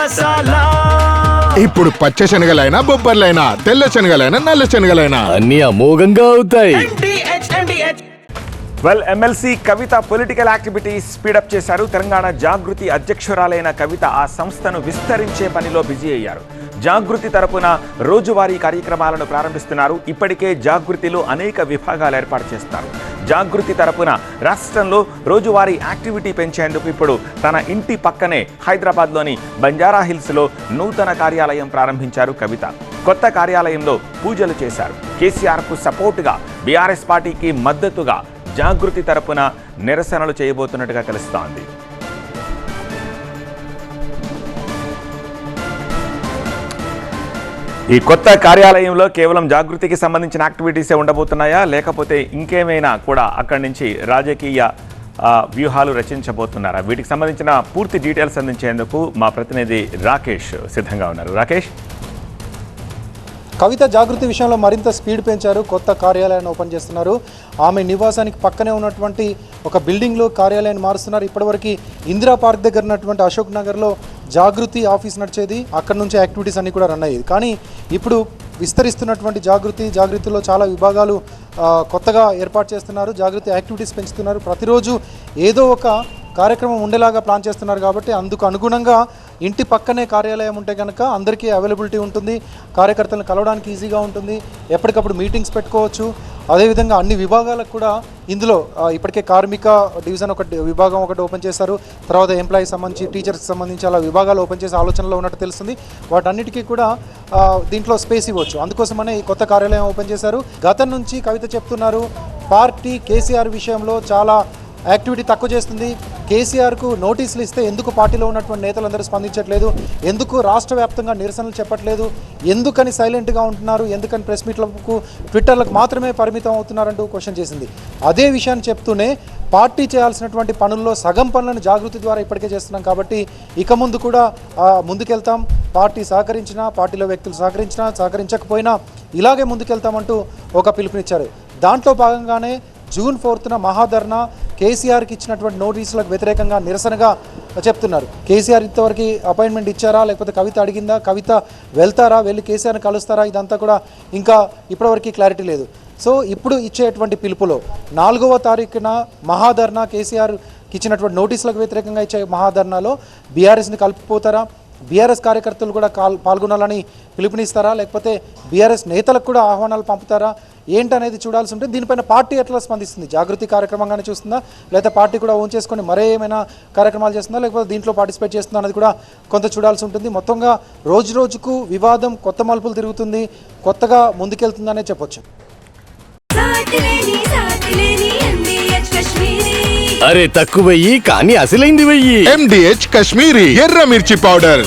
మసాలా. ఇప్పుడు పచ్చ శనగలైనా బొబ్బర్లైనా తెల్ల శనగలైనా నల్ల శనగలైనా అన్ని అమోఘంగా అవుతాయి. వెల్, ఎమ్మెల్సీ కవిత పొలిటికల్ యాక్టివిటీ స్పీడప్ చేశారు. తెలంగాణ జాగృతి అధ్యక్షురాలైన కవిత ఆ సంస్థను విస్తరించే పనిలో బిజీ అయ్యారు. జాగృతి తరపున రోజువారీ కార్యక్రమాలను ప్రారంభిస్తున్నారు. ఇప్పటికే జాగృతిలో అనేక విభాగాలు ఏర్పాటు చేస్తారు. జాగృతి తరపున రాష్ట్రంలో రోజువారీ యాక్టివిటీ పెంచేందుకు ఇప్పుడు తన ఇంటి పక్కనే హైదరాబాద్లోని బంజారా హిల్స్లో నూతన కార్యాలయం ప్రారంభించారు కవిత. కొత్త కార్యాలయంలో పూజలు చేశారు. కేసీఆర్కు సపోర్టుగా, బీఆర్ఎస్ పార్టీకి మద్దతుగా జాగృతి తరపున నిరసనలు చేయబోతున్నట్టుగా తెలుస్తోంది. ఈ కొత్త కార్యాలయంలో కేవలం జాగృతికి సంబంధించిన యాక్టివిటీసే ఉండబోతున్నాయా, లేకపోతే ఇంకేమైనా కూడా అక్కడి నుంచి రాజకీయ వ్యూహాలు రచించబోతున్నారా? వీటికి సంబంధించిన పూర్తి డీటెయిల్స్ అందించేందుకు మా ప్రతినిధి రాకేష్ సిద్ధంగా ఉన్నారు. రాకేష్, కవిత జాగృతి విషయంలో మరింత స్పీడ్ పెంచారు. కొత్త కార్యాలయాన్ని ఓపెన్ చేస్తున్నారు. ఆమె నివాసానికి పక్కనే ఉన్నటువంటి ఒక బిల్డింగ్లో కార్యాలయాన్ని మారుస్తున్నారు. ఇప్పటివరకు ఇందిరా పార్క్ దగ్గర ఉన్నటువంటి అశోక్ నగర్లో జాగృతి ఆఫీస్ నడిచేది. అక్కడ నుంచి యాక్టివిటీస్ అన్నీ కూడా రన్ అయ్యేది. కానీ ఇప్పుడు విస్తరిస్తున్నటువంటి జాగృతిలో చాలా విభాగాలు కొత్తగా ఏర్పాటు చేస్తున్నారు. జాగృతి యాక్టివిటీస్ పెంచుతున్నారు. ప్రతిరోజు ఏదో ఒక కార్యక్రమం ఉండేలాగా ప్లాన్ చేస్తున్నారు. కాబట్టి అందుకు అనుగుణంగా ఇంటి పక్కనే కార్యాలయం ఉంటే కనుక అందరికీ అవైలబిలిటీ ఉంటుంది. కార్యకర్తలను కలవడానికి ఈజీగా ఉంటుంది. ఎప్పటికప్పుడు మీటింగ్స్ పెట్టుకోవచ్చు. అదేవిధంగా అన్ని విభాగాలకు కూడా ఇందులో ఇప్పటికే కార్మిక డివిజన్ విభాగం ఒకటి ఓపెన్ చేశారు. తర్వాత ఎంప్లాయీకి సంబంధించి, టీచర్స్కి సంబంధించి అలా విభాగాలు ఓపెన్ చేసే ఆలోచనలో ఉన్నట్టు తెలుస్తుంది. వాటన్నిటికీ కూడా దీంట్లో స్పేస్ ఇవ్వచ్చు. అందుకోసమనే ఈ కొత్త కార్యాలయం ఓపెన్ చేశారు. గతం నుంచి కవిత చెప్తున్నారు, పార్టీ కేసీఆర్ విషయంలో చాలా యాక్టివిటీ తక్కువ చేస్తుంది. కేసీఆర్కు నోటీసులు ఇస్తే ఎందుకు పార్టీలో ఉన్నటువంటి నేతలందరూ స్పందించట్లేదు, ఎందుకు రాష్ట్ర వ్యాప్తంగా నిరసనలు చెప్పట్లేదు, ఎందుకని సైలెంట్గా ఉంటున్నారు, ఎందుకని ప్రెస్ మీట్లకు, ట్విట్టర్లకు మాత్రమే పరిమితం అవుతున్నారంటూ క్వశ్చన్ చేసింది. అదే విషయాన్ని చెప్తూనే పార్టీ చేయాల్సినటువంటి పనుల్లో సగం పనులను జాగృతి ద్వారా ఇప్పటికే చేస్తున్నాం కాబట్టి ఇక ముందు కూడా ముందుకెళ్తాం. పార్టీ సహకరించినా, పార్టీలో వ్యక్తులు సహకరించకపోయినా ఇలాగే ముందుకెళ్తామంటూ ఒక పిలుపునిచ్చారు. దాంట్లో భాగంగానే జూన్ 4న మహాధర్నా, కేసీఆర్కి ఇచ్చినటువంటి నోటీసులకు వ్యతిరేకంగా నిరసనగా చెప్తున్నారు. కేసీఆర్ ఇంతవరకు అపాయింట్మెంట్ ఇచ్చారా, లేకపోతే కవిత అడిగిందా, కవిత వెళ్తారా, వెళ్ళి కేసీఆర్ని కలుస్తారా, ఇదంతా కూడా ఇంకా ఇప్పటివరకు క్లారిటీ లేదు. సో ఇప్పుడు ఇచ్చేటువంటి పిలుపులో 4వ తారీఖున మహాధర్నా, కేసీఆర్కి ఇచ్చినటువంటి నోటీసులకు వ్యతిరేకంగా ఇచ్చే మహాధర్నాలో బీఆర్ఎస్ని కలుపుపోతారా, బీఆర్ఎస్ కార్యకర్తలు కూడా పాల్గొనాలని పిలుపునిస్తారా, లేకపోతే బీఆర్ఎస్ నేతలకు కూడా ఆహ్వానాలు పంపుతారా, ఏంటనేది చూడాల్సి ఉంటుంది. దీనిపైన పార్టీ ఎట్లా స్పందిస్తుంది, జాగృతి కార్యక్రమంగానే చూస్తుందా, లేకపోతే పార్టీ కూడా ఓన్ చేసుకొని మరే ఏమైనా కార్యక్రమాలు చేస్తుందా, లేకపోతే దీంట్లో పార్టిసిపేట్ చేస్తుందా అనేది కూడా కొంత చూడాల్సి ఉంటుంది. మొత్తంగా రోజు రోజుకు వివాదం కొత్త మలుపులు తిరుగుతుంది, కొత్తగా ముందుకెళ్తుందనే చెప్పొచ్చు. అరే తక్కువయ్యి కానీ అసలైంది వెయ్యి. MDH కాశ్మీరీ ఎర్ర మిర్చి పౌడర్.